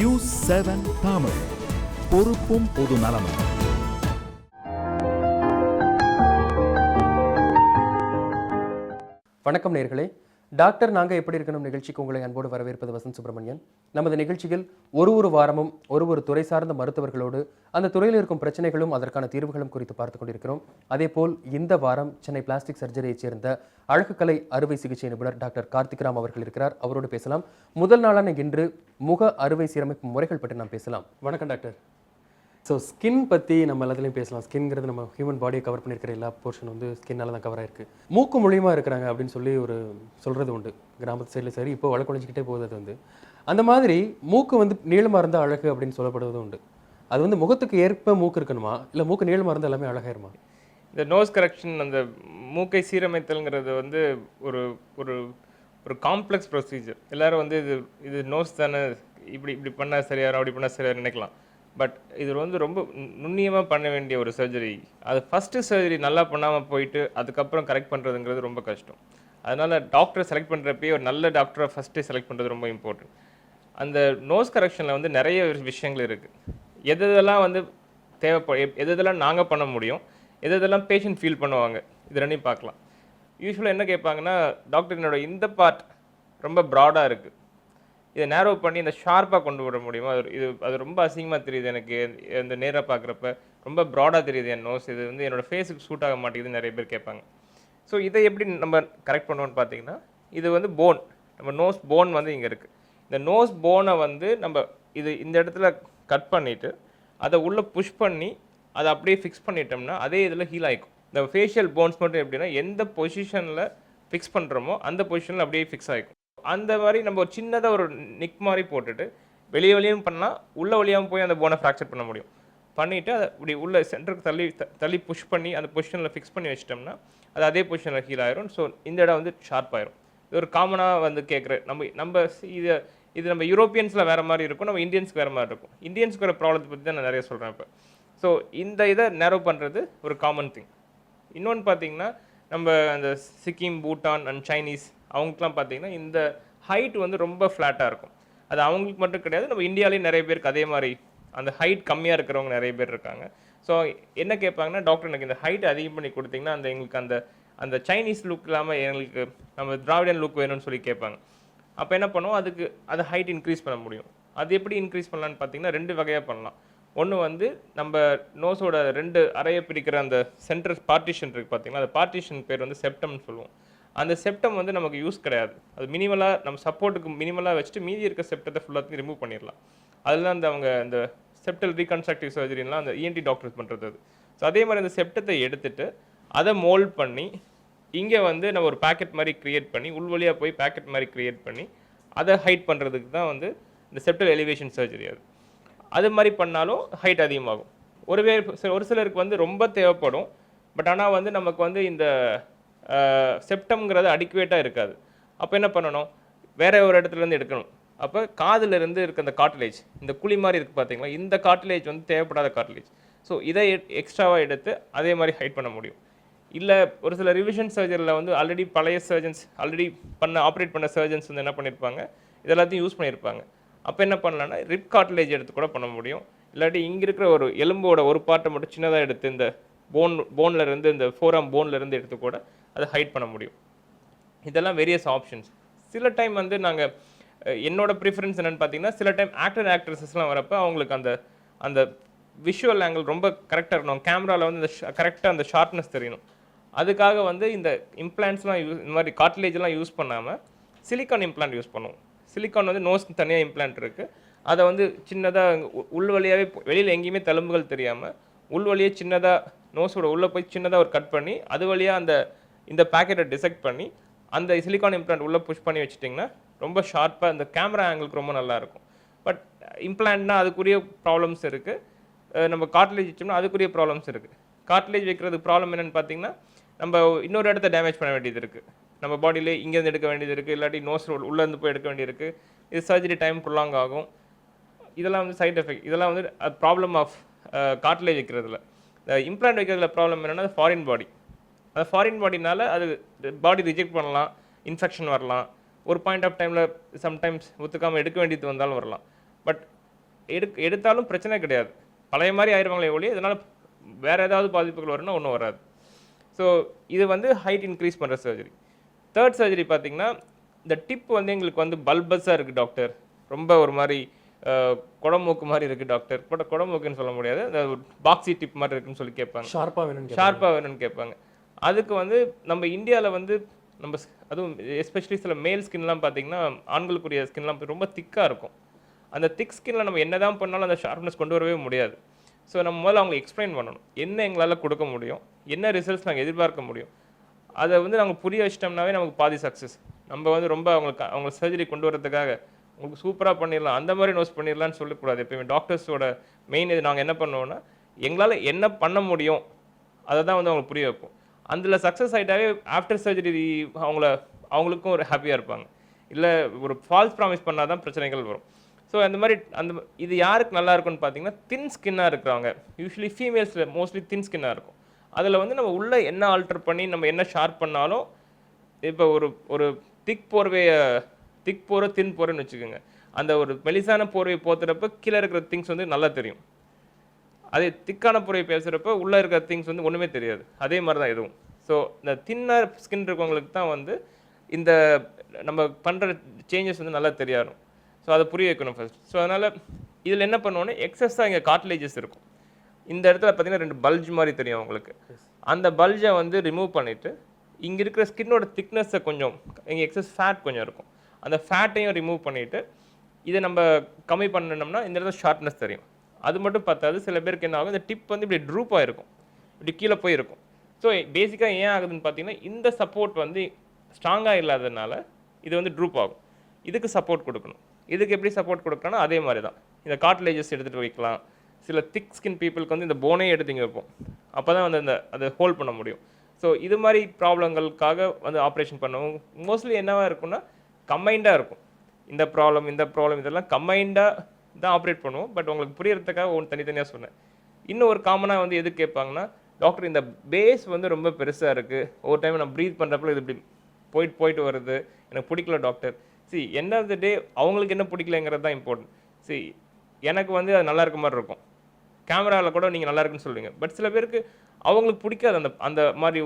News 7 Tamil, பொறுப்பும் பொது நலமும். வணக்கம் நேயர்களே, டாக்டர் நாங்கள் எப்படி இருக்கணும் நிகழ்ச்சிக்கு உங்களை அன்போடு வரவேற்பது வசந்த் சுப்பிரமணியன். நமது நிகழ்ச்சியில் ஒரு வாரமும் ஒரு துறை சார்ந்த மருத்துவர்களோடு அந்த துறையில் இருக்கும் பிரச்சனைகளும் அதற்கான தீர்வுகளும் குறித்து பார்த்துக் கொண்டிருக்கிறோம். அதேபோல் இந்த வாரம் சென்னை பிளாஸ்டிக் சர்ஜரியைச் சேர்ந்த அழகுக்கலை அறுவை சிகிச்சை நிபுணர் டாக்டர் கார்த்திக்ராம் அவர்கள் இருக்கிறார். அவரோடு பேசலாம். முதல் நாளான இன்று முக அறுவை சீரமைப்பு முறைகள் பற்றி நாம் பேசலாம். வணக்கம் டாக்டர். ஸோ ஸ்கின் பற்றி நம்ம எல்லாத்துலேயும் பேசலாம். ஸ்கின்ங்கிறது நம்ம ஹியூமன் பாடியை கவர் பண்ணியிருக்கிற எல்லா போர்ஷன் வந்து ஸ்கின்னால தான் கவர் ஆயிருக்கு. மூக்கு மூலியமாக இருக்கிறாங்க அப்படின்னு சொல்லி சொல்கிறது உண்டு கிராமத்து சைடில். சரி, இப்போ வழக்கொழிஞ்சிக்கிட்டே போகுது. அது வந்து அந்த மாதிரி மூக்கு வந்து நீளமாக இருந்தால் அழகு அப்படின்னு சொல்லப்படுவது உண்டு. அது வந்து முகத்துக்கு ஏற்ப மூக்கு இருக்கணுமா, இல்லை மூக்கு நீளமாக இருந்தால் எல்லாமே அழகாயிருமா? இந்த நோஸ் கரெக்ஷன், அந்த மூக்கை சீரமைத்தல்ங்கிறது வந்து ஒரு ஒரு ஒரு காம்ப்ளெக்ஸ் ப்ரொசீஜர். எல்லோரும் வந்து இது நோஸ் தானே, இப்படி பண்ணால் சரியாயிரும், அப்படி பண்ணால் சரியாக நினைக்கலாம். பட் இது வந்து ரொம்ப நுண்ணியமாக பண்ண வேண்டிய ஒரு சர்ஜரி. அது ஃபஸ்ட்டு சர்ஜரி நல்லா பண்ணாமல் போயிட்டு அதுக்கப்புறம் கரெக்ட் பண்ணுறதுங்கிறது ரொம்ப கஷ்டம். அதனால் டாக்டரை செலக்ட் பண்ணுறப்பயே ஒரு நல்ல டாக்டரை ஃபஸ்ட்டு செலக்ட் பண்ணுறது ரொம்ப இம்பார்ட்டன்ட். அந்த நோஸ் கரெக்ஷனில் வந்து நிறைய விஷயங்கள் இருக்குது. எதெல்லாம் வந்து எதெல்லாம் நாங்கள் பண்ண முடியும், எதெல்லாம் பேஷண்ட் ஃபீல் பண்ணுவாங்க, இது ரெண்டையும் பார்க்கலாம். யூஸ்வலாக என்ன கேட்பாங்கன்னா, டாக்டர் என்னோட இந்த பார்ட் ரொம்ப ப்ராடாக இருக்குது, இதை நேரோ பண்ணி இந்த ஷார்ப்பாக கொண்டு விட முடியுமா? அது ரொம்ப அசிங்கமாக தெரியுது எனக்கு, இந்த நேராக பார்க்குறப்ப ரொம்ப ப்ராடாக தெரியுது என் நோஸ், இது வந்து என்னோடய ஃபேஸுக்கு சூட் ஆக மாட்டேங்குதுன்னு நிறைய பேர் கேட்பாங்க. ஸோ இதை எப்படி நம்ம கரெக்ட் பண்ணுவோன்னு பார்த்தீங்கன்னா, இது வந்து போன், நம்ம நோஸ் போன் வந்து இங்கே இருக்குது. இந்த நோஸ் போனை வந்து நம்ம இந்த இடத்துல கட் பண்ணிவிட்டு அதை உள்ளே புஷ் பண்ணி அதை அப்படியே ஃபிக்ஸ் பண்ணிட்டோம்னா அதே இதில் ஹீல் ஆகிக்கும். இந்த ஃபேஷியல் போன்ஸ் மட்டும் எப்படின்னா, எந்த பொசிஷனில் ஃபிக்ஸ் பண்ணுறோமோ அந்த பொசிஷனில் அப்படியே ஃபிக்ஸ் ஆகிக்கும். அந்த மாதிரி நம்ம ஒரு சின்னதாக ஒரு நிக் மாதிரி போட்டுட்டு வெளியும் பண்ணால் உள்ள வழியாகவும் போய் அந்த போனை ஃப்ராக்சர் பண்ண முடியும். பண்ணிவிட்டு அதை இப்படி உள்ள சென்டருக்கு தள்ளி புஷ் பண்ணி அந்த பொசிஷனில் ஃபிக்ஸ் பண்ணி வச்சிட்டோம்னா அது அதே பொசிஷனில் ஹீல் ஆயிரும். ஸோ இந்த இடம் வந்து ஷார்ப் ஆயிரும். இது ஒரு காமனாக வந்து கேட்குற நம்ம இது நம்ம யூரோப்பியன்ஸில் வேறு மாதிரி இருக்கும், நம்ம இந்தியன்ஸ்க்கு வேறு மாதிரி இருக்கும். இந்தியன்ஸ்க்கு வர ப்ராப்ளத்தை பற்றி தான் நான் நிறைய சொல்கிறேன் இப்போ. ஸோ இந்த இதை நேரோ பண்ணுறது ஒரு காமன் திங். இன்னொன்று பார்த்தீங்கன்னா, நம்ம அந்த சிக்கிம், பூட்டான் அண்ட் சைனீஸ் அவங்களுக்குலாம் பார்த்தீங்கன்னா இந்த ஹைட் வந்து ரொம்ப ஃப்ளாட்டாக இருக்கும். அது அவங்களுக்கு மட்டும் கிடையாது, நம்ம இந்தியாவிலேயும் நிறைய பேருக்கு அதே மாதிரி அந்த ஹைட் கம்மியாக இருக்கிறவங்க நிறைய பேர் இருக்காங்க. ஸோ என்ன கேட்பாங்கன்னா, டாக்டர் எனக்கு இந்த ஹைட் அதிகம் பண்ணி கொடுத்தீங்கன்னா எங்களுக்கு அந்த சைனீஸ் லுக் இல்லாமல் எங்களுக்கு நம்ம திராவிடன் லுக் வேணும்னு சொல்லி கேட்பாங்க. அப்போ என்ன பண்ணுவோம், அதுக்கு அதை ஹைட் இன்க்ரீஸ் பண்ண முடியும். அது எப்படி இன்க்ரீஸ் பண்ணலான்னு பார்த்தீங்கன்னா, 2 வகையாக பண்ணலாம். ஒன்று வந்து நம்ம நோஸோட 2 அறையை பிரிக்கிற அந்த சென்டர் பார்ட்டிஷன் இருக்குது பார்த்தீங்கன்னா, அந்த பார்ட்டிஷன் பேர் வந்து செப்டம்னு சொல்லுவோம். அந்த செப்டம் வந்து நமக்கு யூஸ் கிடையாது. அது மினிமலாக நம்ம சப்போர்ட்டுக்கு மினிமலாக வச்சுட்டு மீதி இருக்க செப்டத்தை ஃபுல்லாக ரிமூவ் பண்ணிடலாம். அதெல்லாம் அந்த செப்டல் ரீகன்ஸ்ட்ரக்டிவ் சர்ஜரிலாம் அந்த இஎன்டி டாக்டர்ஸ் பண்ணுறது அது. ஸோ அதே மாதிரி அந்த செப்டத்தை எடுத்துட்டு அதை மோல்ட் பண்ணி இங்கே வந்து நம்ம ஒரு பேக்கெட் மாதிரி க்ரியேட் பண்ணி உள்வழியாக போய் பேக்கெட் மாதிரி க்ரியேட் பண்ணி அதை ஹைட் பண்ணுறதுக்கு தான் வந்து இந்த செப்டல் எலிவேஷன் சர்ஜரி. அது மாதிரி பண்ணாலும் ஹைட் அதிகமாகும். ஒரு சிலருக்கு வந்து ரொம்ப தேவைப்படும். பட் ஆனால் வந்து நமக்கு வந்து இந்த செப்டம்ங்கிறது அடிக்குவேட்டாக இருக்காது. அப்போ என்ன பண்ணணும், வேற ஒரு இடத்துலேருந்து எடுக்கணும். அப்போ காதிலிருந்து இருக்க அந்த கார்டிலேஜ், இந்த குழி மாதிரி இருக்குது பார்த்தீங்களா, இந்த கார்டிலேஜ் வந்து தேவைப்படாத கார்டிலேஜ். ஸோ இதை எக்ஸ்ட்ராவாக எடுத்து அதே மாதிரி ஹைட் பண்ண முடியும். இல்லை ஒரு சில ரிவிஷன் சர்ஜரியில் வந்து ஆல்ரெடி பழைய சர்ஜன்ஸ் ஆல்ரெடி ஆப்ரேட் பண்ண சர்ஜன்ஸ் வந்து என்ன பண்ணியிருப்பாங்க, இதெல்லாத்தையும் யூஸ் பண்ணியிருப்பாங்க. அப்போ என்ன பண்ணலான்னா ரிப் கார்டிலேஜ் எடுத்து கூட பண்ண முடியும். இல்லாட்டி இங்கே இருக்கிற ஒரு எலும்போட ஒரு பார்ட்டை மட்டும் சின்னதாக எடுத்து இந்த போனில் இருந்து இந்த ஃபோராம் போனில் இருந்து எடுத்து கூட அதை ஹைட் பண்ண முடியும். இதெல்லாம் வேரியஸ் ஆப்ஷன்ஸ். சில டைம் வந்து என்னோட ப்ரிஃபரன்ஸ் என்னென்னு பார்த்தீங்கன்னா, சில டைம் ஆக்ட்ரஸஸ்லாம் வரப்போ அவங்களுக்கு அந்த விஷுவல் ஆங்கிள் ரொம்ப கரெக்டாக இருக்கணும். கேமராவில் வந்து கரெக்டாக அந்த ஷார்ப்னஸ் தெரியணும். அதுக்காக வந்து இந்த இம்ப்ளான்ட்ஸ்லாம் இந்த மாதிரி கார்டிலேஜ்லாம் யூஸ் பண்ணாமல் சிலிக்கான் இம்ப்ளான்ட் யூஸ் பண்ணுவோம். சிலிக்கான் வந்து நோஸ்க்கு தனியாக இம்ப்ளான்ட் இருக்குது. அதை வந்து சின்னதாக உள் வழியாகவே வெளியில் எங்கேயுமே தழும்புகள் தெரியாமல் உள் வழியாக சின்னதாக நோஸோட உள்ளே போய் சின்னதாக ஒரு கட் பண்ணி அது வழியாக இந்த பேக்கெட்டை டிசெக்ட் பண்ணி அந்த சிலிக்கான் இம்ப்ளான்ட் உள்ளே புஷ் பண்ணி வச்சிட்டிங்கன்னா ரொம்ப ஷார்ப்பாக அந்த கேமரா ஆங்கிளுக்கு ரொம்ப நல்லாயிருக்கும். பட் இம்ப்ளான்ட்னா அதுக்குரிய ப்ராப்ளம்ஸ் இருக்குது. நம்ம கார்டிலேஜ் வச்சோம்னா அதுக்குரிய ப்ராப்ளம்ஸ் இருக்குது. கார்டிலேஜ் வைக்கிறதுக்கு ப்ராப்ளம் என்னென்னு பார்த்தீங்கன்னா, நம்ம இன்னொரு இடத்த டேமேஜ் பண்ண வேண்டியது இருக்குது. நம்ம பாடியிலே இங்கேருந்து எடுக்க வேண்டியது இருக்குது, இல்லாட்டி நோஸ் உள்ளேருந்து போய் எடுக்க வேண்டியது இருக்குது. இது சர்ஜரி டைம் ப்ரொலாங் ஆகும். இதெல்லாம் வந்து சைட் எஃபெக்ட். இதெல்லாம் வந்து ப்ராப்ளம் ஆஃப் கார்டிலேஜ் வைக்கிறதுல. இம்ப்ளான்ட் வைக்கிறதுல ப்ராப்ளம் என்னென்னா ஃபாரின் பாடி. அந்த ஃபாரின் பாடினால அது பாடி ரிஜெக்ட் பண்ணலாம், இன்ஃபெக்ஷன் வரலாம், ஒரு பாயிண்ட் ஆஃப் டைமில் சம்டைம்ஸ் ஒத்துக்காமல் எடுக்க வேண்டியது வந்தாலும் வரலாம். பட் எடுத்தாலும் பிரச்சனை கிடையாது, பழைய மாதிரி ஆயிடுவாங்களே ஒழிய இதனால் வேறு ஏதாவது பாதிப்புகள் வரும்னா ஒன்றும் வராது. ஸோ இது வந்து ஹைட் இன்க்ரீஸ் பண்ணுற சர்ஜரி. தேர்ட் சர்ஜரி பார்த்தீங்கன்னா, இந்த டிப் வந்து எங்களுக்கு வந்து பல்பஸாக இருக்குது டாக்டர், ரொம்ப ஒரு மாதிரி குடமூக்கு மாதிரி இருக்குது டாக்டர், குடமூக்குன்னு சொல்ல முடியாது, இந்த பாக்ஸி டிப் மாதிரி இருக்குன்னு சொல்லி கேட்பாங்க, ஷார்ப்பாக வேணும்னு கேட்பாங்க. அதுக்கு வந்து நம்ம இந்தியாவில் வந்து நம்ம அதுவும் எஸ்பெஷலி சில மேல் ஸ்கின்லாம் பார்த்தீங்கன்னா, ஆண்களுக்குரிய ஸ்கின்லாம் ரொம்ப திக்காக இருக்கும். அந்த திக் ஸ்கின்ல நம்ம என்ன தான் பண்ணாலும் அந்த ஷார்ப்னஸ் கொண்டு வரவே முடியாது. ஸோ நம்ம முதல்ல அவங்களுக்கு எக்ஸ்பிளைன் பண்ணணும், என்ன எங்களால் கொடுக்க முடியும், என்ன ரிசல்ட்ஸ் நாங்கள் எதிர்பார்க்க முடியும். அதை வந்து நாங்கள் புரிய வச்சிட்டோம்னாவே நமக்கு பாதி சக்ஸஸ். நம்ம வந்து ரொம்ப அவங்க சர்ஜரி கொண்டு வரதுக்காக உங்களுக்கு சூப்பராக பண்ணிடலாம், அந்த மாதிரி நோஸ் பண்ணிடலான்னு சொல்லக்கூடாது. எப்பயுமே டாக்டர்ஸோட மெயின் இது நாங்கள் என்ன பண்ணுவோம்னா, எங்களால் என்ன பண்ண முடியும் அதை தான் வந்து அவங்களுக்கு புரிய வைப்போம். அதில் சக்ஸஸ் ஆகிட்டாவே ஆஃப்டர் சர்ஜரி அவங்களுக்கும் ஒரு ஹாப்பியாக இருப்பாங்க. இல்லை ஒரு ஃபால்ஸ் ப்ராமிஸ் பண்ணால் தான் பிரச்சனைகள் வரும். ஸோ அந்த மாதிரி இது யாருக்கு நல்லா இருக்கும்னு பார்த்தீங்கன்னா, தின் ஸ்கின்னாக இருக்கிறவங்க, யூஸ்வலி ஃபீமேல்ஸில் மோஸ்ட்லி தின் ஸ்கின்னாக இருக்கும். அதில் வந்து நம்ம உள்ளே என்ன ஆல்டர் பண்ணி நம்ம என்ன ஷார்ப் பண்ணாலும், இப்போ ஒரு திக் போர்வை தின் போர்வைன்னு வச்சுக்கோங்க, அந்த ஒரு மெலிசான போர்வை போத்துறப்ப கீழே இருக்கிற திங்ஸ் வந்து நல்லா தெரியும். அதே திக்கான போர்வை பேசுகிறப்ப உள்ளே இருக்கிற திங்ஸ் வந்து ஒன்றுமே தெரியாது. அதே மாதிரி தான் இதுவும். ஸோ இந்த தின்னர் ஸ்கின் இருக்கவங்களுக்கு தான் வந்து இந்த நம்ம பண்ணுற சேஞ்சஸ் வந்து நல்லா தெரியாடும். ஸோ அதை புரிய வைக்கணும் ஃபர்ஸ்ட். ஸோ அதனால் இதில் என்ன பண்ணுவோன்னா, எக்ஸஸாக இங்கே கார்ட்லேஜஸ் இருக்கும். இந்த இடத்துல பார்த்தீங்கன்னா 2 பல்ஜ் மாதிரி தெரியும் உங்களுக்கு. அந்த பல்ஜை வந்து ரிமூவ் பண்ணிவிட்டு, இங்கே இருக்கிற ஸ்கின்னோட திக்னஸை கொஞ்சம், இங்கே எக்ஸஸ் ஃபேட் கொஞ்சம் இருக்கும், அந்த ஃபேட்டையும் ரிமூவ் பண்ணிவிட்டு இதை நம்ம கம்மி பண்ணணும்னா இந்த இடத்துல ஷார்ப்னஸ் தெரியும். அது மட்டும் பார்த்தாது, சில பேருக்கு என்ன ஆகும், இந்த டிப் வந்து இப்படி ட்ரூப்பாக இருக்கும், இப்படி கீழே போயிருக்கும். ஸோ பேசிக்காக ஏன் ஆகுதுன்னு பார்த்தீங்கன்னா, இந்த சப்போர்ட் வந்து ஸ்ட்ராங்காக இல்லாததுனால இது வந்து ட்ரூப் ஆகும். இதுக்கு சப்போர்ட் கொடுக்கணும். இதுக்கு எப்படி சப்போர்ட் கொடுக்கணும்னா, அதே மாதிரி தான் இந்த கார்ட்லேஜஸ் எடுத்துகிட்டு வைக்கலாம். சில திக் ஸ்கின் பீப்புளுக்கு வந்து இந்த போனே எடுத்து இங்கே வைப்போம், அப்போ தான் வந்து அதை ஹோல்ட் பண்ண முடியும். ஸோ இது மாதிரி ப்ராப்ளங்களுக்காக வந்து ஆப்ரேஷன் பண்ணுவோம். மோஸ்ட்லி என்னவாக இருக்குன்னா, கம்பைண்டாக இருக்கும். இந்த ப்ராப்ளம் இதெல்லாம் கம்பைண்டாக தான் ஆப்ரேட் பண்ணுவோம். பட் உங்களுக்கு புரியறதுக்காக ஒன்று தனித்தனியாக சொன்னேன். இன்னும் ஒரு காமனாக வந்து எது கேட்பாங்கன்னா, டாக்டர் இந்த பேஸ் வந்து ரொம்ப பெருசாக இருக்குது, ஒவ்வொரு டைம் நான் ப்ரீத் பண்ணுறப்பல இது இப்படி போயிட்டு வருது, எனக்கு பிடிக்கல டாக்டர். எண்ட் ஆஃப் த டே அவங்களுக்கு என்ன பிடிக்கலங்கிறது தான் இம்பார்ட்டன்ட். எனக்கு வந்து அது நல்லா இருக்க மாதிரி இருக்கும், கேமராவில் கூட நீங்கள் நல்லா இருக்குன்னு சொல்லுவீங்க. பட் சில பேருக்கு அவங்களுக்கு பிடிக்காது, அந்த மாதிரி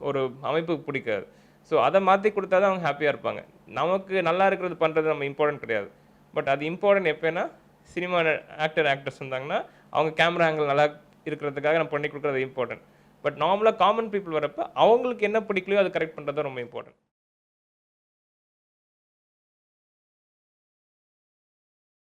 ஒரு அமைப்பு பிடிக்காது. ஸோ அதை மாற்றி கொடுத்தா தான் அவங்க ஹாப்பியாக இருப்பாங்க. நமக்கு நல்லா இருக்கிறது பண்ணுறது நம்ம இம்பார்ட்டன்ட் கிடையாது. பட் அது இம்பார்ட்டன்ட் எப்போனா, சினிமா ஆக்டர்ஸ் வந்தாங்கன்னா அவங்க கேமரா ஆங்கிள் நல்லா இருக்கிறதுக்காக நம்ம பண்ணி கொடுக்குறது இம்பார்ட்டன்ட். பட் நார்மலாக காமன் பீப்புள் வரப்போ அவங்களுக்கு என்ன பிடிக்கலையோ அதை கரெக்ட் பண்ணுறது ரொம்ப இம்பார்ட்டன்ட்.